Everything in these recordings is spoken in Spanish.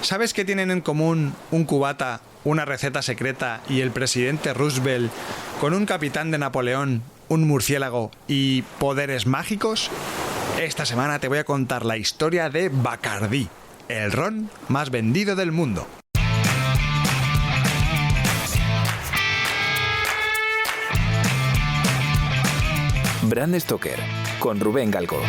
¿Sabes qué tienen en común un cubata, una receta secreta y el presidente Roosevelt con un capitán de Napoleón, un murciélago y poderes mágicos? Esta semana te voy a contar la historia de Bacardí, el ron más vendido del mundo. Bram Stoker, con Rubén Galgo.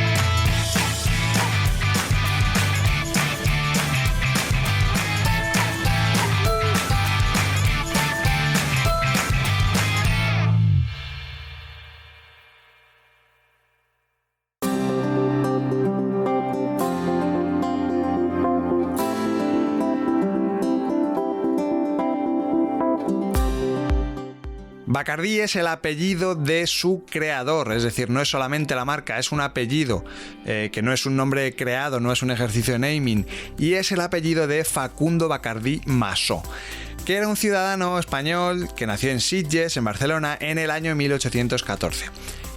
Bacardí es el apellido de su creador, es decir, no es solamente la marca, es un apellido, que no es un nombre creado, no es un ejercicio de naming, y es el apellido de Facundo Bacardí Massó, que era un ciudadano español que nació en Sitges, en Barcelona, en el año 1814.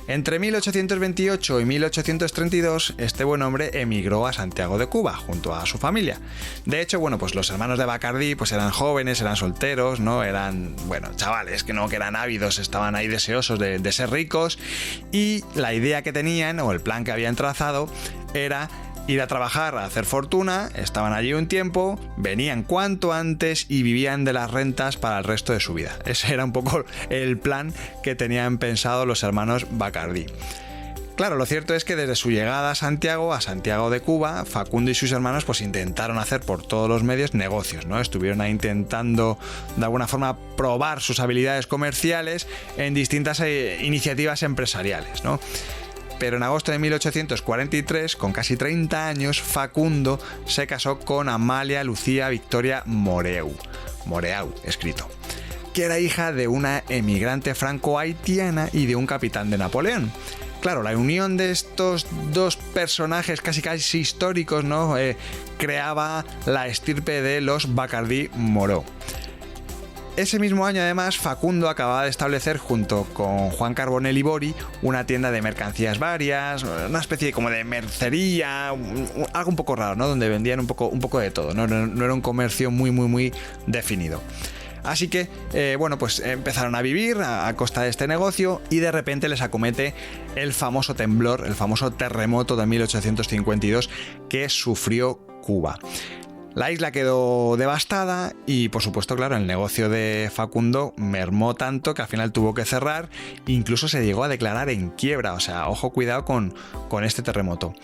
Entre 1828 y 1832, este buen hombre emigró a Santiago de Cuba junto a su familia. De hecho, pues los hermanos de Bacardí pues eran jóvenes, eran solteros, ¿no? Eran, chavales que eran ávidos, estaban ahí deseosos de ser ricos, y la idea que tenían, o el plan que habían trazado, era ir a trabajar, a hacer fortuna. Estaban allí un tiempo, venían cuanto antes y vivían de las rentas para el resto de su vida. Ese era un poco el plan que tenían pensado los hermanos Bacardí. Claro, lo cierto es que desde su llegada a Santiago de Cuba, Facundo y sus hermanos pues intentaron hacer por todos los medios negocios, ¿no? Estuvieron ahí intentando de alguna forma probar sus habilidades comerciales en distintas iniciativas empresariales, ¿no? Pero en agosto de 1843, con casi 30 años, Facundo se casó con Amalia Lucía Victoria Moreau escrito, que era hija de una emigrante franco-haitiana y de un capitán de Napoleón. Claro, la unión de estos dos personajes casi históricos, ¿no? Creaba la estirpe de los Bacardí Moreau. Ese mismo año, además, Facundo acababa de establecer junto con Juan Carbonell y Bori una tienda de mercancías varias, una especie como de mercería, algo un poco raro, ¿no? Donde vendían un poco de todo, ¿no? No era un comercio muy definido. Así que, pues empezaron a vivir a costa de este negocio, y de repente les acomete el famoso temblor, el famoso terremoto de 1852 que sufrió Cuba. La isla quedó devastada y, por supuesto, claro, el negocio de Facundo mermó tanto que al final tuvo que cerrar. Incluso se llegó a declarar en quiebra, o sea, ojo, cuidado con este terremoto.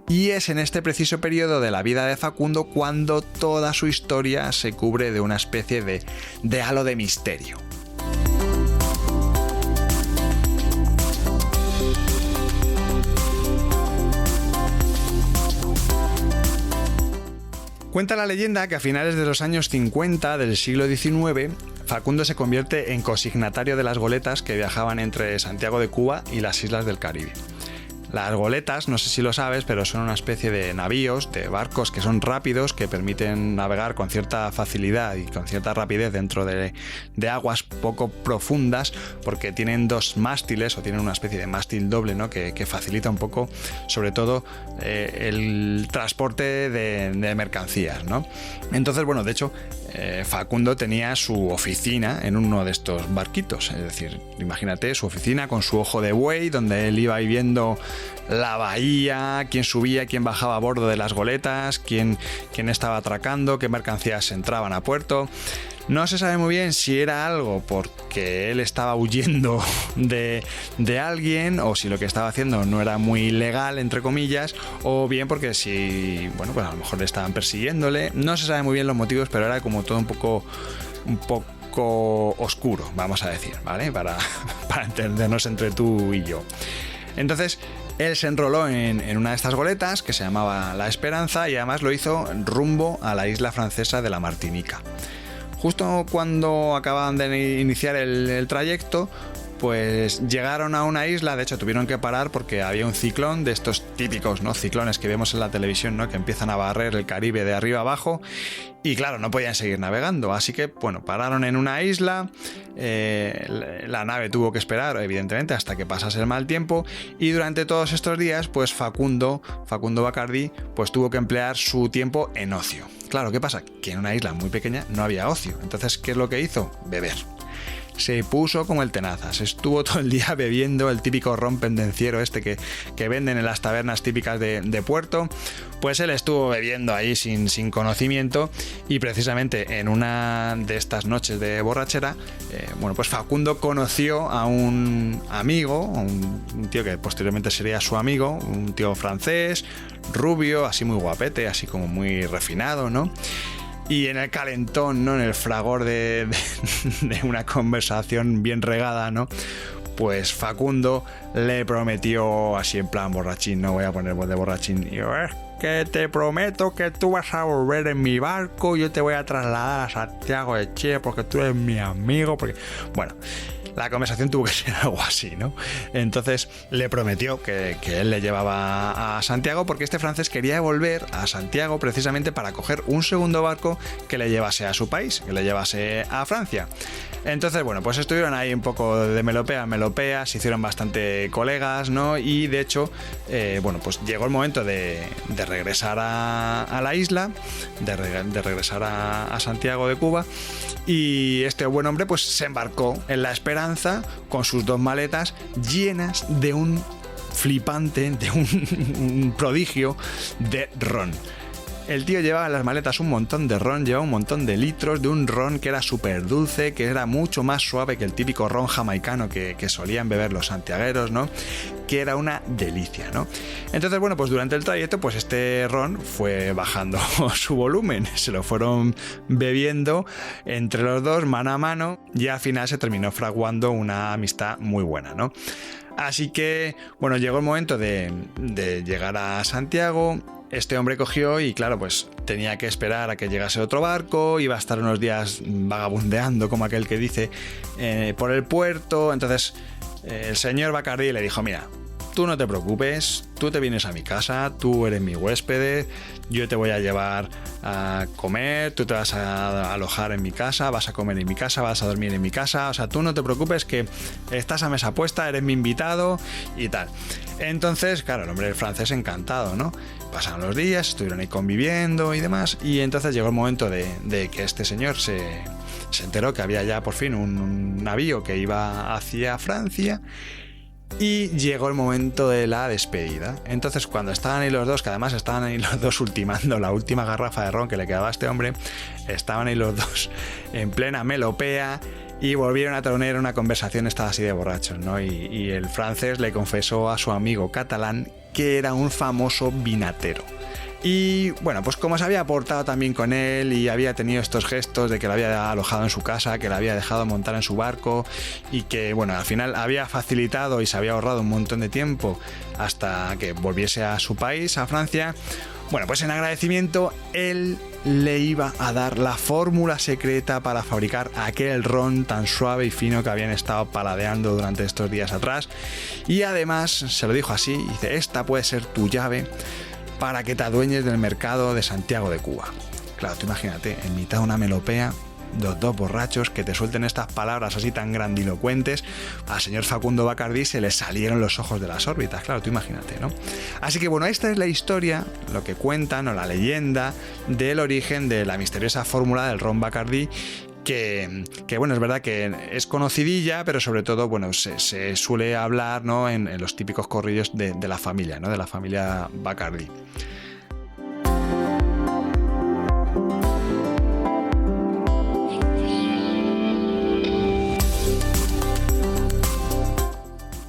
Y es en este preciso periodo de la vida de Facundo cuando toda su historia se cubre de una especie de halo de misterio. Cuenta la leyenda que a finales de los años 50 del siglo XIX, Facundo se convierte en consignatario de las goletas que viajaban entre Santiago de Cuba y las islas del Caribe. Las goletas, no sé si lo sabes, pero son una especie de navíos, de barcos que son rápidos, que permiten navegar con cierta facilidad y con cierta rapidez dentro de aguas poco profundas, porque tienen dos mástiles, o tienen una especie de mástil doble, ¿no? que facilita un poco, sobre todo, el transporte de mercancías, ¿no? Entonces, de hecho, Facundo tenía su oficina en uno de estos barquitos, es decir, imagínate su oficina con su ojo de buey, donde él iba viendo la bahía, quién subía, quién bajaba a bordo de las goletas, quién estaba atracando, qué mercancías entraban a puerto. No se sabe muy bien si era algo porque él estaba huyendo de alguien, o si lo que estaba haciendo no era muy legal, entre comillas, o bien porque si, pues a lo mejor le estaban persiguiéndole. No se sabe muy bien los motivos, pero era como todo un poco oscuro, vamos a decir, ¿vale? Para entendernos entre tú y yo. Entonces, él se enroló en una de estas goletas que se llamaba La Esperanza, y además lo hizo rumbo a la isla francesa de la Martinica. Justo cuando acababan de iniciar el trayecto, pues llegaron a una isla. De hecho, tuvieron que parar porque había un ciclón de estos típicos, ¿no? Ciclones que vemos en la televisión, ¿no? Que empiezan a barrer el Caribe de arriba abajo, y claro, no podían seguir navegando. Así que, pararon en una isla. La nave tuvo que esperar, evidentemente, hasta que pasase el mal tiempo, y durante todos estos días, pues Facundo Bacardí, pues tuvo que emplear su tiempo en ocio. claro, ¿qué pasa? Que en una isla muy pequeña no había ocio. Entonces, ¿qué es lo que hizo? Beber. Se puso como el tenazas, estuvo todo el día bebiendo el típico ron pendenciero este que venden en las tabernas típicas de puerto. Pues él estuvo bebiendo ahí sin conocimiento, y precisamente en una de estas noches de borrachera, pues Facundo conoció a un amigo, un tío que posteriormente sería su amigo, un tío francés, rubio, así muy guapete, así como muy refinado, ¿no? Y en el calentón, ¿no? En el fragor de una conversación bien regada, ¿no? Pues Facundo le prometió, así en plan borrachín, no voy a poner voz de borrachín, y yo, es que te prometo que tú vas a volver en mi barco, yo te voy a trasladar a Santiago de Chile porque tú eres mi amigo, porque... Bueno, la conversación tuvo que ser algo así, ¿no? Entonces le prometió que él le llevaba a Santiago, porque este francés quería volver a Santiago precisamente para coger un segundo barco que le llevase a su país, que le llevase a Francia. Entonces, pues estuvieron ahí un poco de melopea en melopea, se hicieron bastante colegas, ¿no? Y de hecho, pues llegó el momento de regresar a la isla, de regresar a Santiago de Cuba, y este buen hombre pues se embarcó en La Esperanza con sus 2 maletas llenas de un flipante, de un prodigio de ron. El tío llevaba en las maletas un montón de ron, llevaba un montón de litros de un ron que era súper dulce, que era mucho más suave que el típico ron jamaicano que solían beber los santiagueros, ¿no? Que era una delicia, ¿no? Entonces, pues durante el trayecto, pues este ron fue bajando su volumen, se lo fueron bebiendo entre los dos, mano a mano, y al final se terminó fraguando una amistad muy buena, ¿no? Así que, llegó el momento de llegar a Santiago. Este hombre cogió y, claro, pues tenía que esperar a que llegase otro barco, iba a estar unos días vagabundeando, como aquel que dice, por el puerto. Entonces el señor Bacardí le dijo, mira, tú no te preocupes, tú te vienes a mi casa, tú eres mi huésped, yo te voy a llevar a comer, tú te vas a alojar en mi casa, vas a comer en mi casa, vas a dormir en mi casa, o sea, tú no te preocupes que estás a mesa puesta, eres mi invitado y tal. Entonces, claro, el hombre francés encantado, ¿no? Pasaron los días, estuvieron ahí conviviendo y demás, y entonces llegó el momento de que este señor se enteró que había ya por fin un navío que iba hacia Francia. Y llegó el momento de la despedida. Entonces, cuando estaban ahí los dos, que además estaban ahí los dos ultimando la última garrafa de ron que le quedaba a este hombre, estaban ahí los dos en plena melopea y volvieron a tener una conversación esta así de borrachos, ¿no? Y el francés le confesó a su amigo catalán que era un famoso vinatero. Y pues como se había portado también con él y había tenido estos gestos de que lo había alojado en su casa, que le había dejado montar en su barco y que al final había facilitado y se había ahorrado un montón de tiempo hasta que volviese a su país, a Francia, pues en agradecimiento él le iba a dar la fórmula secreta para fabricar aquel ron tan suave y fino que habían estado paladeando durante estos días atrás, y además se lo dijo así, dice, esta puede ser tu llave para que te adueñes del mercado de Santiago de Cuba. Claro, tú imagínate, en mitad de una melopea, los dos borrachos que te suelten estas palabras así tan grandilocuentes, al señor Facundo Bacardí se le salieron los ojos de las órbitas, claro, tú imagínate, ¿no? Así que esta es la historia, lo que cuentan, o la leyenda del origen de la misteriosa fórmula del ron Bacardí, que es verdad que es conocidilla, pero sobre todo, se suele hablar, ¿no? en los típicos corrillos de la familia, ¿no? De la familia Bacardí.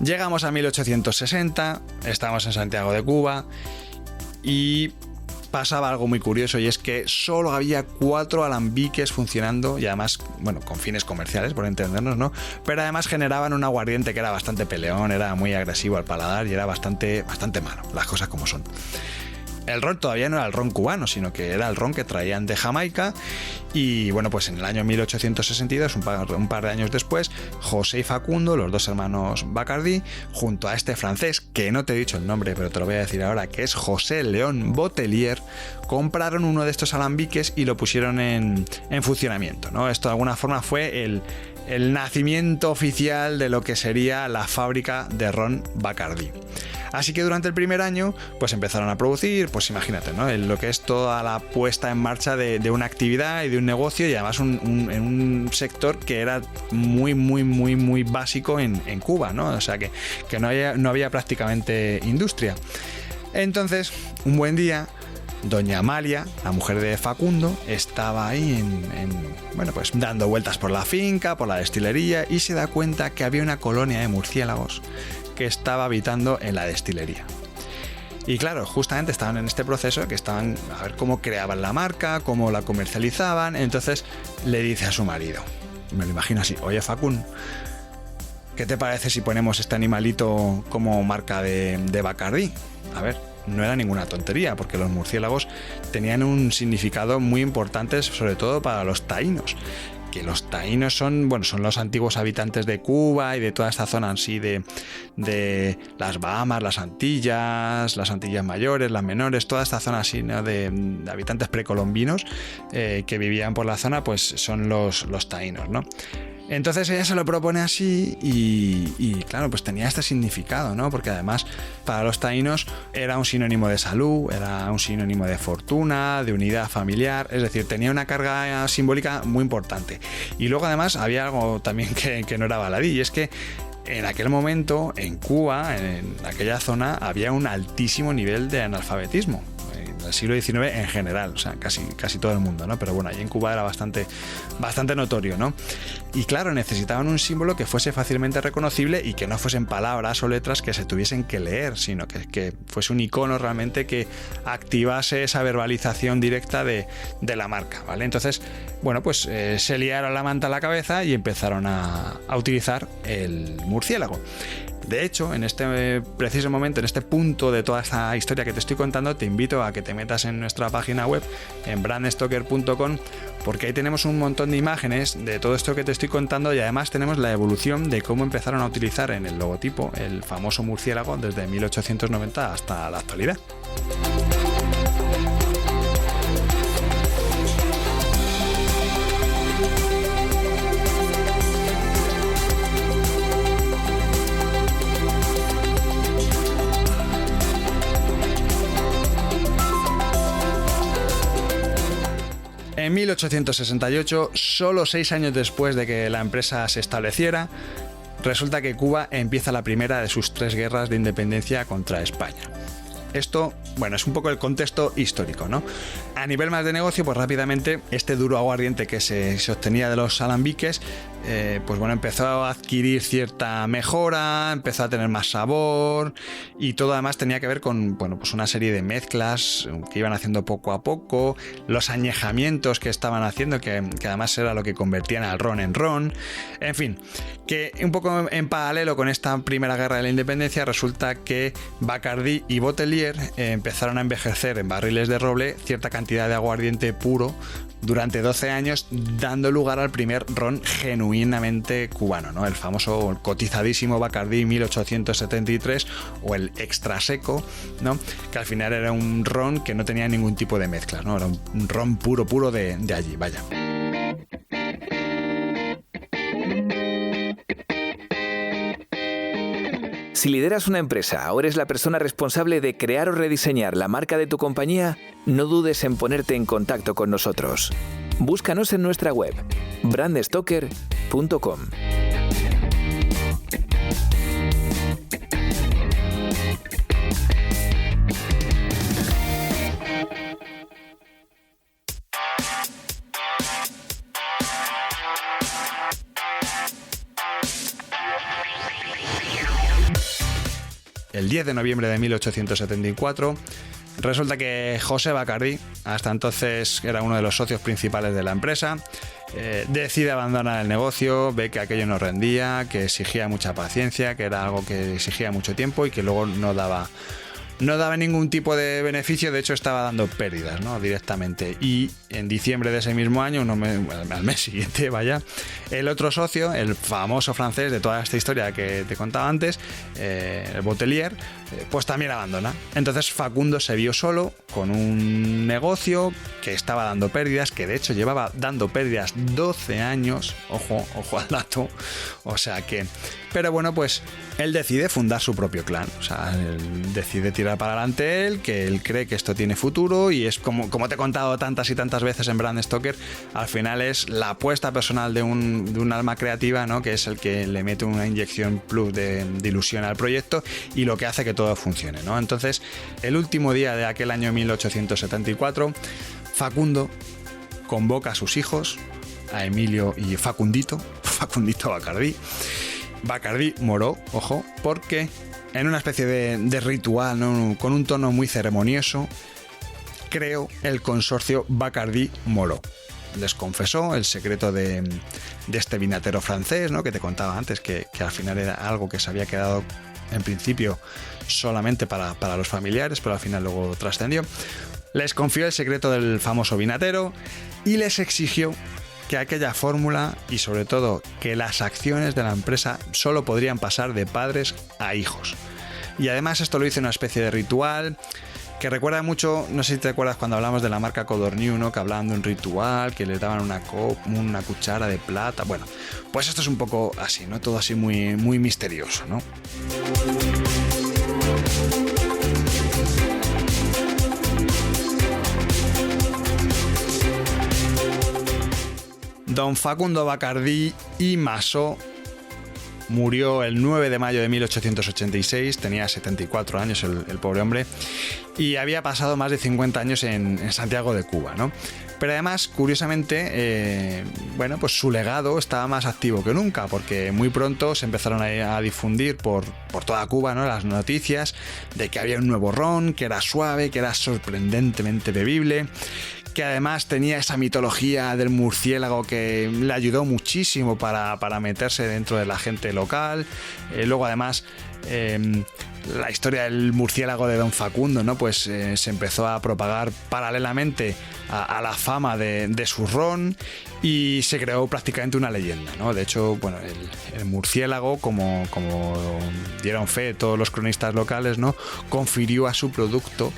Llegamos a 1860, estamos en Santiago de Cuba y pasaba algo muy curioso, y es que solo había 4 alambiques funcionando, y además, con fines comerciales, por entendernos, ¿no? Pero además generaban un aguardiente que era bastante peleón, era muy agresivo al paladar y era bastante malo, las cosas como son. El ron todavía no era el ron cubano, sino que era el ron que traían de Jamaica. Y pues en el año 1862, un par de años después, José y Facundo, los dos hermanos Bacardí, junto a este francés, que no te he dicho el nombre, pero te lo voy a decir ahora, que es José León Botelier, compraron uno de estos alambiques y lo pusieron en funcionamiento, ¿no? Esto de alguna forma fue el nacimiento oficial de lo que sería la fábrica de ron Bacardí. Así que durante el primer año pues empezaron a producir, pues imagínate, ¿no? Lo que es toda la puesta en marcha de una actividad y de un negocio, y además en un sector que era muy básico en Cuba, ¿no? O sea que no había prácticamente industria. Entonces, un buen día, doña Amalia, la mujer de Facundo, estaba ahí pues dando vueltas por la finca, por la destilería, y se da cuenta que había una colonia de murciélagos que estaba habitando en la destilería. Y claro, justamente estaban en este proceso, que estaban a ver cómo creaban la marca, cómo la comercializaban. Entonces le dice a su marido, me lo imagino así: oye, Facundo, ¿qué te parece si ponemos este animalito como marca de Bacardí? A ver, no era ninguna tontería, porque los murciélagos tenían un significado muy importante, sobre todo para los taínos. Que los taínos son los antiguos habitantes de Cuba y de toda esta zona así de las Bahamas, las Antillas mayores, las menores, toda esta zona así, ¿no? de habitantes precolombinos que vivían por la zona, pues son los taínos, ¿no? Entonces ella se lo propone así y claro, pues tenía este significado, ¿no? Porque además para los taínos era un sinónimo de salud, era un sinónimo de fortuna, de unidad familiar, es decir, tenía una carga simbólica muy importante. Y luego además había algo también que no era baladí, y es que en aquel momento en Cuba, en aquella zona, había un altísimo nivel de analfabetismo. El siglo XIX en general, o sea, casi todo el mundo, ¿no? Pero bueno, allí en Cuba era bastante notorio, ¿no? Y claro, necesitaban un símbolo que fuese fácilmente reconocible y que no fuesen palabras o letras que se tuviesen que leer, sino que fuese un icono realmente que activase esa verbalización directa de la marca, ¿vale? Entonces, bueno, pues se liaron la manta a la cabeza y empezaron a utilizar el murciélago. De hecho, en este preciso momento, en este punto de toda esta historia que te estoy contando, te invito a que te metas en nuestra página web, en brandstoker.com, porque ahí tenemos un montón de imágenes de todo esto que te estoy contando, y además tenemos la evolución de cómo empezaron a utilizar en el logotipo el famoso murciélago desde 1890 hasta la actualidad. En 1868, solo 6 años después de que la empresa se estableciera, resulta que Cuba empieza la primera de sus 3 guerras de independencia contra España. Esto, es un poco el contexto histórico, ¿no? A nivel más de negocio, pues rápidamente este duro aguardiente que se obtenía de los alambiques, empezó a adquirir cierta mejora, empezó a tener más sabor, y todo además tenía que ver con, una serie de mezclas que iban haciendo poco a poco, los añejamientos que estaban haciendo, que además era lo que convertían al ron en ron. En fin, que un poco en paralelo con esta primera guerra de la independencia, resulta que Bacardí y Botelier empezaron a envejecer en barriles de roble cierta cantidad de aguardiente puro durante 12 años, dando lugar al primer ron genuinamente cubano, ¿no? El famoso cotizadísimo Bacardí 1873, o el extra seco, ¿no? Que al final era un ron que no tenía ningún tipo de mezclas, ¿no? Era un ron puro de allí, vaya. Si lideras una empresa o eres la persona responsable de crear o rediseñar la marca de tu compañía, no dudes en ponerte en contacto con nosotros. Búscanos en nuestra web, brandstoker.com. El 10 de noviembre de 1874, resulta que José Bacardí, hasta entonces era uno de los socios principales de la empresa, decide abandonar el negocio, ve que aquello no rendía, que exigía mucha paciencia, que era algo que exigía mucho tiempo y que luego no daba no daba ningún tipo de beneficio, de hecho estaba dando pérdidas, ¿no? Directamente. Y en diciembre de ese mismo año, al mes siguiente, vaya, el otro socio, el famoso francés de toda esta historia que te contaba antes, el Botelier, pues también abandona. Entonces Facundo se vio solo con un negocio que estaba dando pérdidas, que de hecho llevaba dando pérdidas 12 años, ojo al dato, o sea que... Pero bueno, pues él decide fundar su propio clan, o sea, él decide tirar para adelante él, que él cree que esto tiene futuro y es como te he contado tantas y tantas veces en Bram Stoker, al final es la apuesta personal de un alma creativa, ¿no? Que es el que le mete una inyección plus de ilusión al proyecto y lo que hace que todo funcione, ¿no? Entonces, el último día de aquel año 1874, Facundo convoca a sus hijos, a Emilio y Facundito Bacardí. Bacardí Moreau, ojo, porque en una especie de ritual, ¿no? Con un tono muy ceremonioso, creó el consorcio Bacardí Moreau. Les confesó el secreto de este vinatero francés, ¿no? Que te contaba antes, que al final era algo que se había quedado en principio solamente para los familiares, pero al final luego trascendió. Les confió el secreto del famoso vinatero y les exigió que aquella fórmula y sobre todo que las acciones de la empresa solo podrían pasar de padres a hijos. Y además esto lo hizo en una especie de ritual que recuerda mucho, no sé si te acuerdas cuando hablamos de la marca Codorniu, ¿no? Que hablaban de un ritual, que les daban una cuchara de plata. Bueno, pues esto es un poco así, ¿no? Todo así muy, muy misterioso, ¿no? Don Facundo Bacardí y Massó murió el 9 de mayo de 1886, tenía 74 años el pobre hombre, y había pasado más de 50 años en Santiago de Cuba, ¿no? Pero además, curiosamente, pues su legado estaba más activo que nunca, porque muy pronto se empezaron a difundir por toda Cuba, ¿no? Las noticias de que había un nuevo ron, que era suave, que era sorprendentemente bebible, que además tenía esa mitología del murciélago que le ayudó muchísimo para meterse dentro de la gente local. Luego además la historia del murciélago de Don Facundo, ¿no? Pues se empezó a propagar paralelamente a la fama de su ron y se creó prácticamente una leyenda, ¿no? De hecho, bueno, el murciélago, como dieron fe todos los cronistas locales, ¿no? Confirió a su producto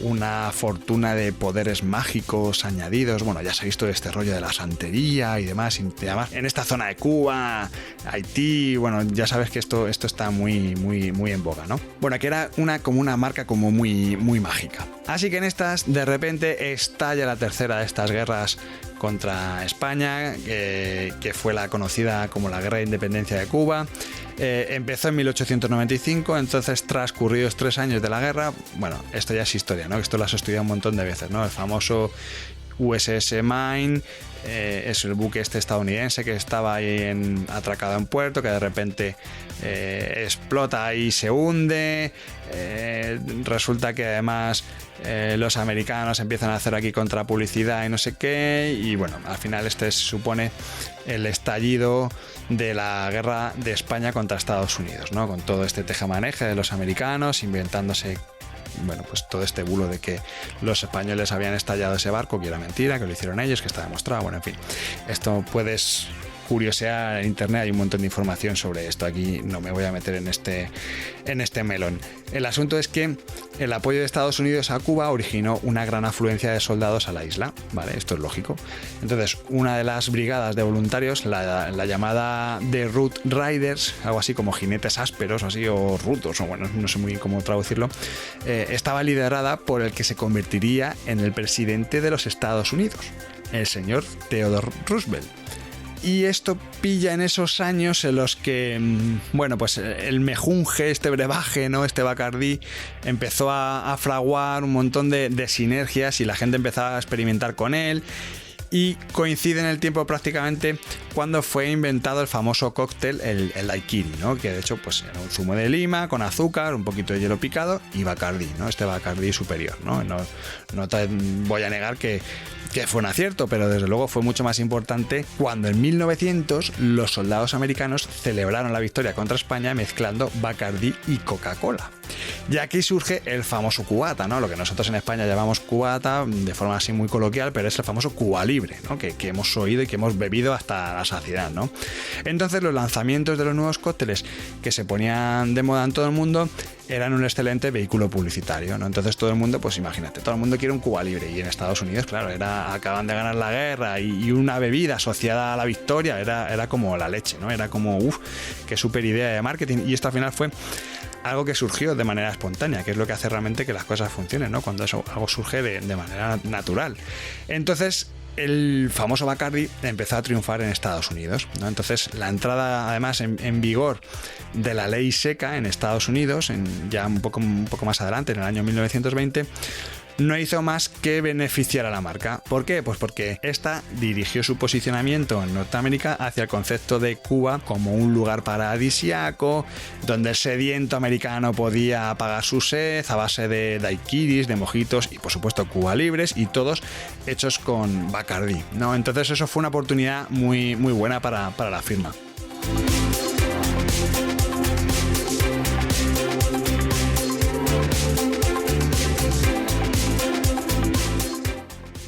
una fortuna de poderes mágicos añadidos. Bueno, ya se ha visto este rollo de la santería y demás. Y además, en esta zona de Cuba, Haití, bueno, ya sabes que esto está muy, muy, muy en boga, ¿no? Bueno, que era como una marca como muy, muy mágica. Así que en estas, de repente, estalla la tercera de estas guerras contra España, que fue la conocida como la Guerra de Independencia de Cuba. Empezó en 1895, entonces transcurridos 3 años de la guerra, bueno, esto ya es historia, ¿no? Esto lo has estudiado un montón de veces, ¿no? El famoso USS Maine, es el buque estadounidense que estaba ahí atracado en puerto, que de repente explota y se hunde. Resulta que además los americanos empiezan a hacer aquí contrapublicidad y no sé qué, y bueno, al final este se supone el estallido de la guerra de España contra Estados Unidos, ¿no? Con todo este tejemaneje de los americanos inventándose, bueno, pues todo este bulo de que los españoles habían estallado ese barco, que era mentira, que lo hicieron ellos, que está demostrado. Bueno, en fin, esto puedes curiosear en internet, hay un montón de información sobre esto. Aquí no me voy a meter en este melón. El asunto es que el apoyo de Estados Unidos a Cuba originó una gran afluencia de soldados a la isla, ¿vale? Esto es lógico. Entonces, una de las brigadas de voluntarios, la llamada de Route Riders, algo así como jinetes ásperos, así, o rutos, o bueno, no sé muy bien cómo traducirlo, estaba liderada por el que se convertiría en el presidente de los Estados Unidos, el señor Theodore Roosevelt. Y esto pilla en esos años en los que, bueno, pues el mejunje, este brebaje, ¿no? Este Bacardí empezó a fraguar un montón de sinergias y la gente empezaba a experimentar con él. Y coincide en el tiempo prácticamente cuando fue inventado el famoso cóctel, el daiquiri, ¿no? Que de hecho pues era un zumo de lima con azúcar, un poquito de hielo picado y Bacardí, ¿no? Este Bacardí superior, ¿no? No te voy a negar que fue un acierto, pero desde luego fue mucho más importante cuando en 1900 los soldados americanos celebraron la victoria contra España mezclando Bacardí y Coca-Cola. Y aquí surge el famoso cubata, ¿no? Lo que nosotros en España llamamos cubata de forma así muy coloquial, pero es el famoso Cuba Libre, ¿no? Que hemos oído y que hemos bebido hasta la saciedad, ¿no? Entonces los lanzamientos de los nuevos cócteles que se ponían de moda en todo el mundo eran un excelente vehículo publicitario, ¿no? Entonces todo el mundo, pues imagínate, todo el mundo quiere un Cuba Libre, y en Estados Unidos, claro, acaban de ganar la guerra y una bebida asociada a la victoria era como la leche, ¿no? Era como, qué super idea de marketing, y esto al final fue algo que surgió de manera espontánea, que es lo que hace realmente que las cosas funcionen, ¿no? Cuando algo surge de manera natural. Entonces, el famoso Bacardi empezó a triunfar en Estados Unidos, ¿no? Entonces, la entrada, además, en vigor de la ley seca en Estados Unidos, ya un poco más adelante, en el año 1920, no hizo más que beneficiar a la marca. ¿Por qué? Pues porque esta dirigió su posicionamiento en Norteamérica hacia el concepto de Cuba como un lugar paradisíaco, donde el sediento americano podía apagar su sed a base de daiquiris, de mojitos y por supuesto Cuba Libres, y todos hechos con Bacardí, ¿no? Entonces eso fue una oportunidad muy, muy buena para la firma.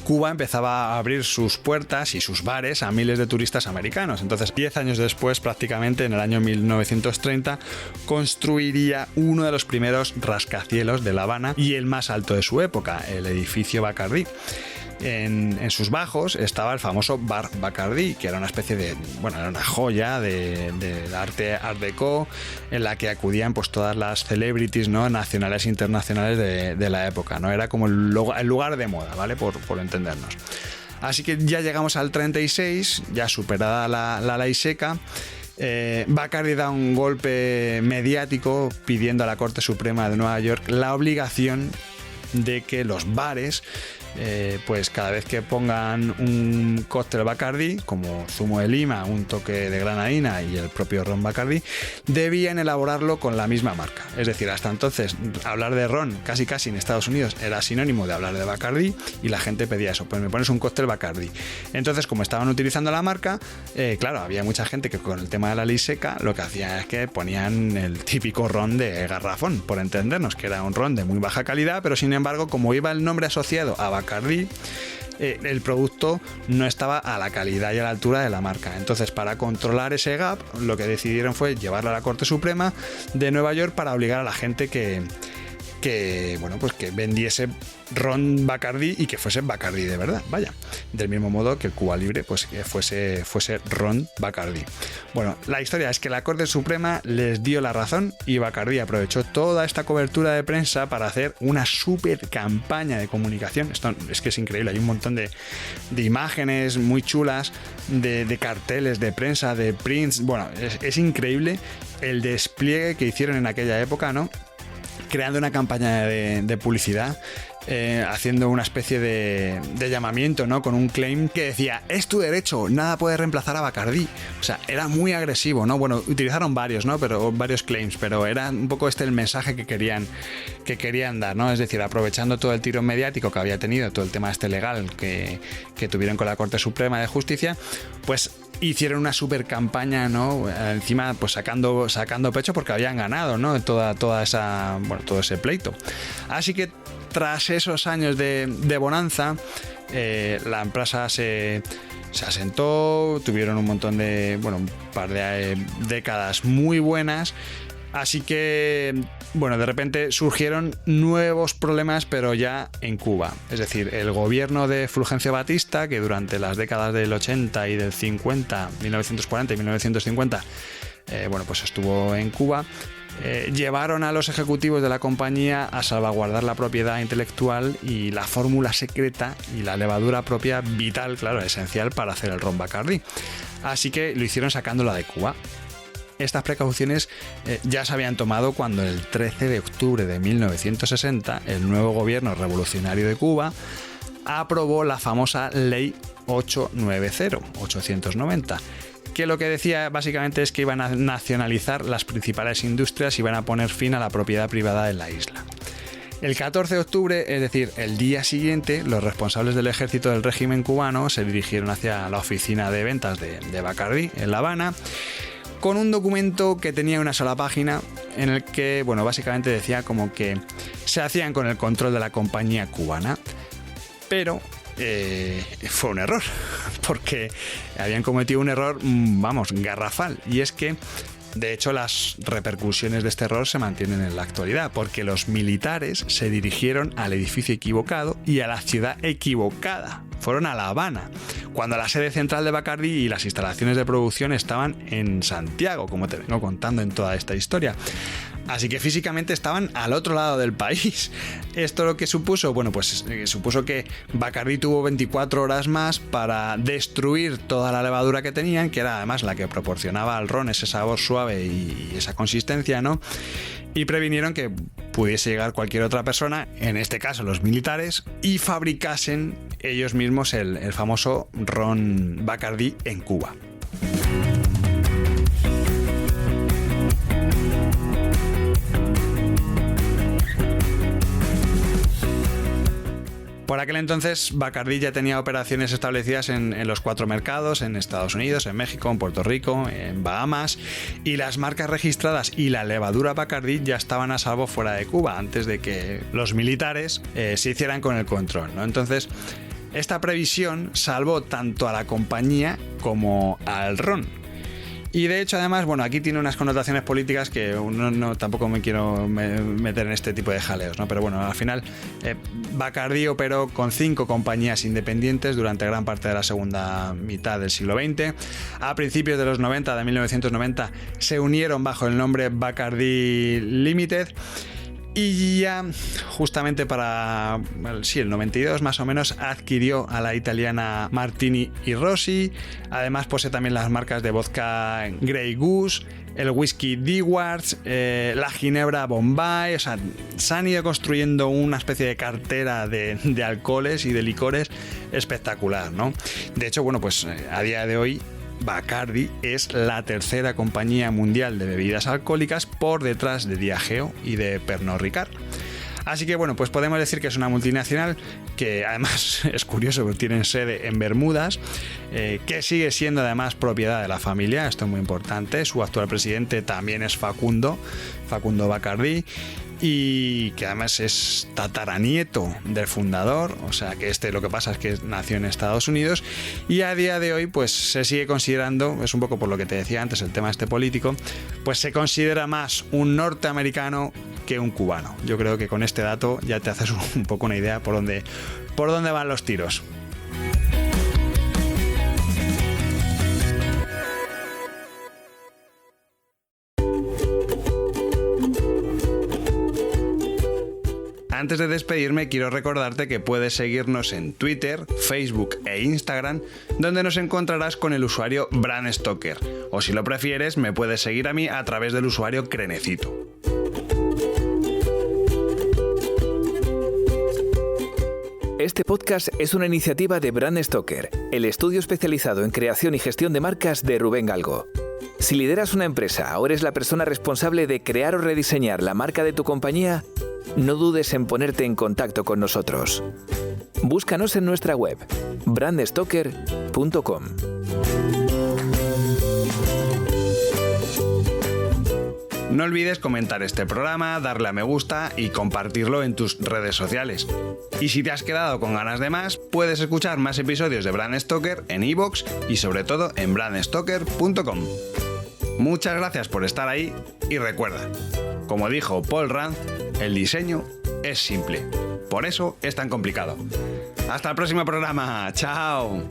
Cuba empezaba a abrir sus puertas y sus bares a miles de turistas americanos. Entonces, 10 años después, prácticamente en el año 1930, construiría uno de los primeros rascacielos de La Habana y el más alto de su época, el edificio Bacardí. En sus bajos estaba el famoso Bar Bacardí, que era una especie de, era una joya del arte Art Deco, en la que acudían pues todas las celebrities, ¿no? Nacionales e internacionales de la época, ¿no? Era como el lugar de moda, ¿vale? Por entendernos. Así que ya llegamos al 36, ya superada la ley seca. Bacardi da un golpe mediático pidiendo a la Corte Suprema de Nueva York la obligación de que los bares, pues cada vez que pongan un cóctel Bacardí, como zumo de lima, un toque de granadina y el propio ron Bacardí, debían elaborarlo con la misma marca. Es decir, hasta entonces hablar de ron casi en Estados Unidos era sinónimo de hablar de Bacardí, y la gente pedía eso, pues me pones un cóctel Bacardí. Entonces, como estaban utilizando la marca, claro, había mucha gente que con el tema de la ley seca lo que hacía es que ponían el típico ron de garrafón, por entendernos, que era un ron de muy baja calidad, pero sin embargo, como iba el nombre asociado a Bacardí, el producto no estaba a la calidad y a la altura de la marca. Entonces, para controlar ese gap, lo que decidieron fue llevarlo a la Corte Suprema de Nueva York para obligar a la gente que vendiese ron Bacardí y que fuese Bacardí de verdad, vaya, del mismo modo que el Cuba Libre pues que fuese ron Bacardí. Bueno, la historia es que la Corte Suprema les dio la razón y Bacardí aprovechó toda esta cobertura de prensa para hacer una súper campaña de comunicación. Esto es que es increíble, hay un montón de imágenes muy chulas, de carteles de prensa, de prints. Bueno, es increíble el despliegue que hicieron en aquella época, ¿no? Creando una campaña de publicidad, haciendo una especie de llamamiento, ¿no? Con un claim que decía: es tu derecho, nada puede reemplazar a Bacardí. O sea, era muy agresivo, ¿no? Bueno, utilizaron varios, ¿no? Pero varios claims, pero era un poco el mensaje que querían dar, ¿no? Es decir, aprovechando todo el tiro mediático que había tenido, todo el tema legal que tuvieron con la Corte Suprema de Justicia, pues hicieron una super campaña, ¿no? Encima, pues sacando pecho porque habían ganado, ¿no? Todo ese pleito. Así que tras esos años de bonanza, la empresa se asentó, tuvieron un par de décadas muy buenas. Así que, de repente surgieron nuevos problemas, pero ya en Cuba. Es decir, el gobierno de Fulgencio Batista, que durante las décadas del 80 y del 50, 1940 y 1950, pues estuvo en Cuba, llevaron a los ejecutivos de la compañía a salvaguardar la propiedad intelectual y la fórmula secreta y la levadura propia vital, claro, esencial para hacer el ron Bacardí. Así que lo hicieron sacándola de Cuba. Estas precauciones ya se habían tomado cuando el 13 de octubre de 1960 el nuevo gobierno revolucionario de Cuba aprobó la famosa Ley 890, que lo que decía básicamente es que iban a nacionalizar las principales industrias y iban a poner fin a la propiedad privada en la isla. El 14 de octubre, es decir, el día siguiente, los responsables del ejército del régimen cubano se dirigieron hacia la oficina de ventas de Bacardí en La Habana, con un documento que tenía una sola página en el que, bueno, básicamente decía como que se hacían con el control de la compañía cubana. Pero fue un error, porque habían cometido un error, garrafal, y es que de hecho las repercusiones de este error se mantienen en la actualidad, porque los militares se dirigieron al edificio equivocado y a la ciudad equivocada. Fueron a La Habana, cuando la sede central de Bacardi y las instalaciones de producción estaban en Santiago, como te vengo contando en toda esta historia. Así que físicamente estaban al otro lado del país. ¿Esto lo que supuso? Bueno, pues supuso que Bacardi tuvo 24 horas más para destruir toda la levadura que tenían, que era además la que proporcionaba al ron ese sabor suave y esa consistencia, ¿no? Y previnieron que pudiese llegar cualquier otra persona, en este caso los militares, y fabricasen ellos mismos el famoso ron Bacardi en Cuba. Por aquel entonces, Bacardi ya tenía operaciones establecidas en los 4 mercados, en Estados Unidos, en México, en Puerto Rico, en Bahamas, y las marcas registradas y la levadura Bacardi ya estaban a salvo fuera de Cuba, antes de que los militares se hicieran con el control, ¿no? Entonces, esta previsión salvó tanto a la compañía como al ron. Y de hecho, además, bueno, aquí tiene unas connotaciones políticas que tampoco me quiero meter en este tipo de jaleos, ¿no? Pero bueno, al final Bacardi operó con 5 compañías independientes durante gran parte de la segunda mitad del siglo XX. A principios de los 90, de 1990, se unieron bajo el nombre Bacardi Limited. Y ya justamente para el 92 más o menos adquirió a la italiana Martini y Rossi. Además posee también las marcas de vodka Grey Goose, el whisky Dewar's, la ginebra Bombay. O sea, se han ido construyendo una especie de cartera de alcoholes y de licores espectacular, ¿no? De hecho, bueno, pues a día de hoy Bacardi es la tercera compañía mundial de bebidas alcohólicas por detrás de Diageo y de Pernod Ricard. Así que bueno, pues podemos decir que es una multinacional que además es curioso porque tienen sede en Bermudas, que sigue siendo además propiedad de la familia, esto es muy importante. Su actual presidente también es Facundo Bacardi, y que además es tataranieto del fundador, o sea que lo que pasa es que nació en Estados Unidos, y a día de hoy pues se sigue considerando, es un poco por lo que te decía antes, el tema político, pues se considera más un norteamericano que un cubano. Yo creo que con este dato ya te haces un poco una idea por dónde van los tiros. Antes de despedirme, quiero recordarte que puedes seguirnos en Twitter, Facebook e Instagram, donde nos encontrarás con el usuario Bram Stoker. O si lo prefieres, me puedes seguir a mí a través del usuario Crenecito. Este podcast es una iniciativa de Bram Stoker, el estudio especializado en creación y gestión de marcas de Rubén Galgo. Si lideras una empresa o eres la persona responsable de crear o rediseñar la marca de tu compañía, no dudes en ponerte en contacto con nosotros. Búscanos en nuestra web, brandstoker.com. No olvides comentar este programa, darle a me gusta y compartirlo en tus redes sociales. Y si te has quedado con ganas de más, puedes escuchar más episodios de Bram Stoker en iVoox y sobre todo en brandstoker.com. Muchas gracias por estar ahí y recuerda, como dijo Paul Rand, el diseño es simple, por eso es tan complicado. Hasta el próximo programa, ¡chao!